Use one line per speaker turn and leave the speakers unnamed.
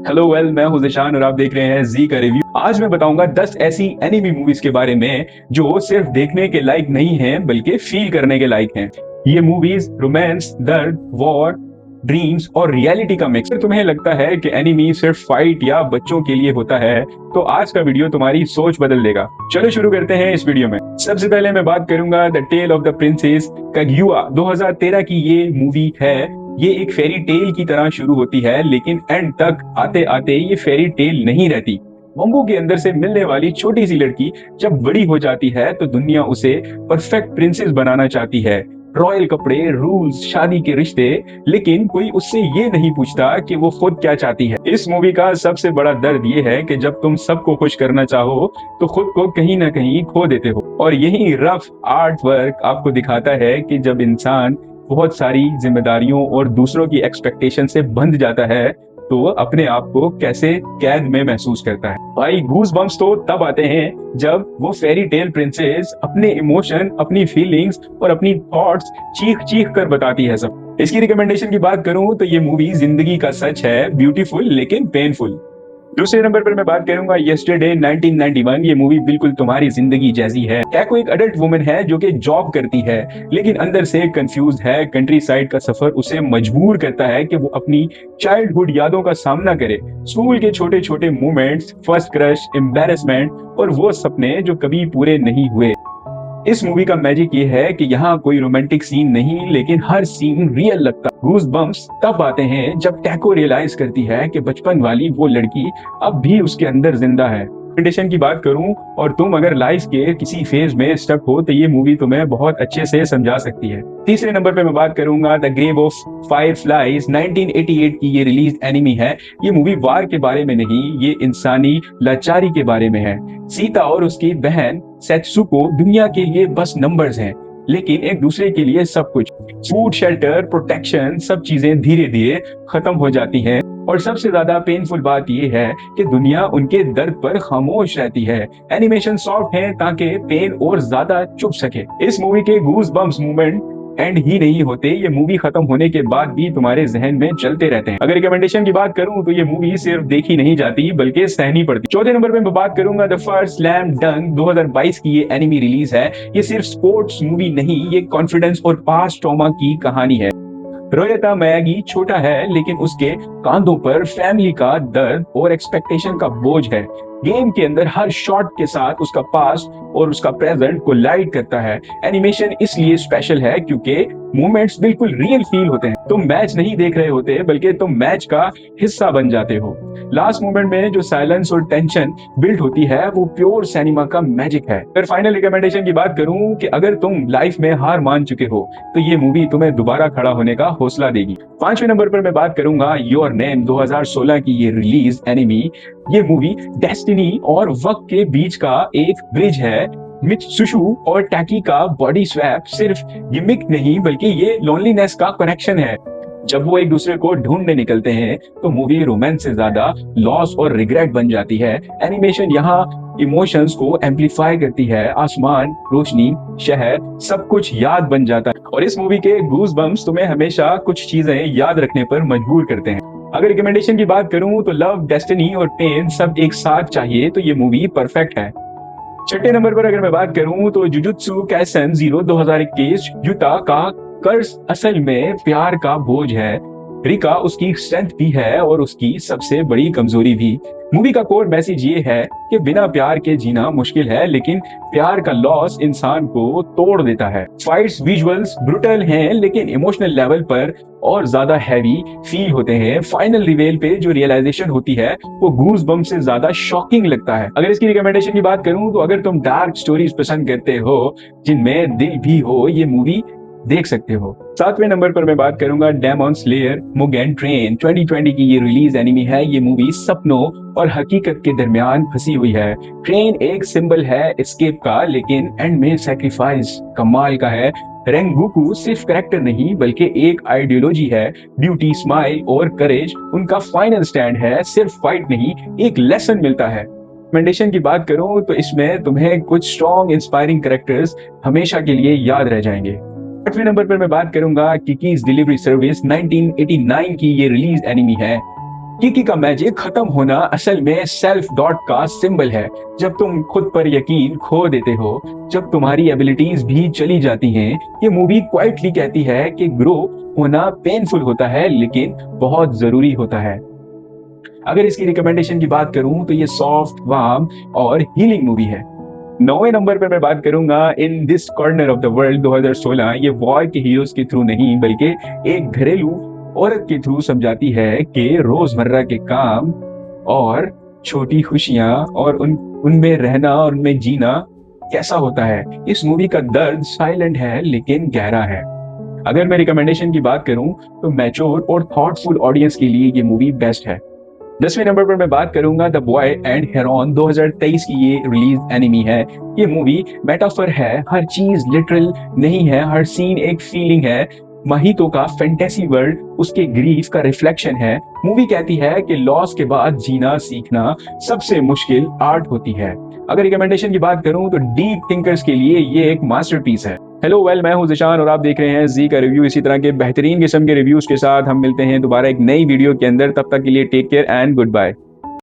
Hello मैं हूं जिशान और आप देख रहे हैं जी का रिव्यू। आज मैं बताऊंगा 10 ऐसी एनिमी मूवीज के बारे में जो सिर्फ देखने के लायक नहीं हैं बल्कि फील करने के लायक हैं। ये मूवीज रोमांस, दर्द, वॉर, ड्रीम्स और रियलिटी का मिक्स। अगर तुम्हें लगता है कि एनिमी सिर्फ फाइट या बच्चों के लिए होता है तो आज का वीडियो तुम्हारी सोच बदल देगा। चलो शुरू करते हैं इस वीडियो में। सबसे पहले मैं बात करूंगा the tale of the princess Kaguya. 2013 की ये मूवी है। ये एक फेरी टेल की तरह शुरू होती है लेकिन एंड तक आते आते ये फेरी टेल नहीं रहती। बम्बू के अंदर से मिलने वाली छोटी सी लड़की जब बड़ी हो जाती है तो दुनिया उसे परफेक्ट प्रिंसेस बनाना चाहती है। रॉयल कपड़े, रूल्स, शादी के रिश्ते, लेकिन कोई उससे ये नहीं पूछता कि वो खुद क्या चाहती है। इस मूवी का सबसे बड़ा दर्द ये है कि जब तुम सबको खुश करना चाहो तो खुद को कहीं ना कहीं खो देते हो। और यही रफ आर्ट वर्क आपको दिखाता है कि जब इंसान बहुत सारी जिम्मेदारियों और दूसरों की एक्सपेक्टेशन से बंध जाता है तो वो अपने आप को कैसे कैद में महसूस करता है। भाई गूज बम्स तो तब आते हैं जब वो फेरी टेल प्रिंसेस अपने इमोशन, अपनी फीलिंग्स और अपनी थॉट्स चीख चीख कर बताती है सब। इसकी रिकमेंडेशन की बात करूं तो ये मूवी जिंदगी का सच है, ब्यूटीफुल लेकिन पेनफुल। दूसरे नंबर पर मैं बात करूंगा यस्टरडे 1991। ये मूवी बिल्कुल तुम्हारी जिंदगी जैसी है। टैको एक अडल्ट वुमन है जो कि जॉब करती है लेकिन अंदर से कंफ्यूज है। कंट्री साइड का सफर उसे मजबूर करता है कि वो अपनी चाइल्डहुड यादों का सामना करे। स्कूल के छोटे छोटे मोमेंट्स, फर्स्ट क्रश, एम्बेरसमेंट और वो सपने जो कभी पूरे नहीं हुए। इस मूवी का मैजिक ये है कि यहाँ कोई रोमांटिक सीन नहीं लेकिन हर सीन रियल लगता है। गूज बम्स तब आते हैं जब टैको रियलाइज करती है कि बचपन वाली वो लड़की अब भी उसके अंदर जिंदा है। कंडीशन की बात करूं और तुम अगर लाइफ के किसी फेज में स्टक हो तो ये मूवी तुम्हें बहुत अच्छे से समझा सकती है। तीसरे नंबर पे मैं बात करूंगा द ग्रेव ऑफ फायरफ्लाइज। 1988 की ये रिलीज एनिमी है। ये मूवी वार के बारे में नहीं, ये इंसानी लाचारी के बारे में है। सीता और उसकी बहन सेत्सुको दुनिया के लिए बस नंबर्स हैं लेकिन एक दूसरे के लिए सब कुछ। फूड, शेल्टर, प्रोटेक्शन, सब चीजें धीरे धीरे खत्म हो जाती हैं। और सबसे ज्यादा पेनफुल बात यह है कि दुनिया उनके दर्द पर खामोश रहती है। एनिमेशन सॉफ्ट है ताकि पेन और ज्यादा चुप सके। इस मूवी के गूज बम्स मूवमेंट एंड ही नहीं होते, ये मूवी खत्म होने के बाद भी तुम्हारे जहन में चलते रहते हैं। अगर रिकमेंडेशन की बात करूं तो ये मूवी सिर्फ देखी नहीं जाती बल्कि सहनी पड़ती। चौथे नंबर पे मैं बात करूंगा द फर्स्ट स्लैम डंक। 2022 की ये एनिमी रिलीज है। ये सिर्फ स्पोर्ट्स मूवी नहीं, ये कॉन्फिडेंस और पास्ट ट्रॉमा की कहानी है। रोयता मैगी छोटा है लेकिन उसके कांधों पर फैमिली का दर्द और एक्सपेक्टेशन का बोझ है। गेम के अंदर हर शॉट के साथ उसका पास्ट और उसका प्रेजेंट कोलाइड करता है। एनिमेशन इसलिए स्पेशल है क्योंकि मोमेंट्स बिल्कुल रियल फील होते हैं। तुम मैच नहीं देख रहे होते बल्कि तुम मैच का हिस्सा बन जाते हो। लास्ट मोमेंट में जो साइलेंस और टेंशन बिल्ड होती है वो प्योर सिनेमा का मैजिक है। अगर फाइनल रिकमेंडेशन की बात करूं कि अगर तुम लाइफ में हार मान चुके हो तो ये मूवी तुम्हें दोबारा खड़ा होने का हौसला देगी। पांचवें नंबर पर मैं बात करूंगा योर नेम। 2016 की ये रिलीज एनिमी। ये मूवी डेस्टिनी और वक्त के बीच का एक ब्रिज है। मित्सुशु और टैकी का बॉडी स्वैप सिर्फ गिमिक नहीं बल्कि ये लोनलीनेस का कनेक्शन है। जब वो एक दूसरे को ढूंढने निकलते हैं तो मूवी रोमांस से ज्यादा लॉस और रिग्रेट बन जाती है। एनिमेशन यहाँ इमोशंस को एम्पलीफाई करती है। आसमान, रोशनी, शहर, सब कुछ याद बन जाता है। और इस मूवी के गूज बम्स तुम्हें हमेशा कुछ चीजें याद रखने पर मजबूर करते हैं। अगर रिकमेंडेशन की बात करूं तो लव, डेस्टिनी और पेन सब एक साथ चाहिए तो ये मूवी परफेक्ट है। छठे नंबर पर अगर मैं बात करूं तो जुजुत्सु काइसेन जीरो 2021। युता का कर्ज असल में प्यार का बोझ है। रिका उसकी स्ट्रेंथ भी है और उसकी सबसे बड़ी कमजोरी भी। मूवी का कोर मैसेज ये है कि बिना प्यार के जीना मुश्किल है लेकिन प्यार का लॉस इंसान को तोड़ देता है। फाइट्स, विजुअल्स ब्रुटल हैं लेकिन इमोशनल लेवल पर और ज्यादा हैवी फील होते हैं। फाइनल रिवेल पे जो रियलाइजेशन होती है वो गूज बम से ज्यादा शॉकिंग लगता है। अगर इसकी रिकमेंडेशन की बात करूं तो अगर तुम डार्क स्टोरीज पसंद करते हो जिनमें दिल भी हो ये मूवी देख सकते हो। सातवें नंबर पर मैं बात करूंगा डेमन स्लेयर मुगेन ट्रेन। 2020 की ये रिलीज एनिमी है। ये मूवी सपनों और हकीकत के दरमियान फंसी हुई है। ट्रेन एक सिंबल है एस्केप का लेकिन एंड में सैक्रिफाइस कमाल का है। रेंगुकू सिर्फ कैरेक्टर नहीं बल्कि एक आइडियोलॉजी है। ब्यूटी, स्माइल और करेज उनका फाइनल स्टैंड है। सिर्फ फाइट नहीं, एक लेसन मिलता है। रिकमेंडेशन की बात करूं तो इसमें तुम्हें कुछ स्ट्रॉन्ग इंस्पायरिंग कैरेक्टर्स हमेशा के लिए याद रह जाएंगे। आठवें नंबर पर मैं बात करूंगा किकीज डिलीवरी सर्विस। 1989 की ये रिलीज एनिमी है। किकी का मैजिक खत्म होना असल में सेल्फ डॉट का सिंबल है। जब तुम खुद पर यकीन खो देते हो, जब तुम्हारी एबिलिटीज भी चली जाती हैं, ये मूवी क्वाइटली कहती है कि ग्रो होना पेनफुल होता है लेकिन बहुत जरूरी होता है। अगर इसकी रिकमेंडेशन की बात करूं तो ये सॉफ्ट, वार्म और हीलिंग मूवी है। 9वें नंबर पर मैं बात करूंगा in this corner of the world 2016। ये वॉर के हीरोज के थ्रू नहीं बल्कि एक घरेलू औरत के थ्रू समझाती है कि रोजमर्रा के काम और छोटी खुशियां और उनमें रहना और उनमें जीना कैसा होता है। इस मूवी का दर्द साइलेंट है लेकिन गहरा है। अगर मैं रिकमेंडेशन की बात करूं तो मैच्योर और थॉटफुल ऑडियंस के लिए ये मूवी बेस्ट है। 10वें नंबर पर मैं बात करूंगा द बॉय एंड हेरोन 2023 की ये रिलीज एनिमी है। ये मूवी मेटाफर है, हर चीज लिटरल नहीं है, हर सीन एक फीलिंग है। महितो का फैंटेसी वर्ल्ड उसके ग्रीफ का रिफ्लेक्शन है। मूवी कहती है कि लॉस के बाद जीना सीखना सबसे मुश्किल आर्ट होती है। अगर रिकमेंडेशन की बात करूं तो डीप थिंकर्स के लिए ये एक मास्टरपीस है। हेलो मैं हूं जिशान और आप देख रहे हैं जी का रिव्यू। इसी तरह के बेहतरीन किस्म के रिव्यूज के साथ हम मिलते हैं दोबारा एक नई वीडियो के अंदर। तब तक के लिए take care and good bye.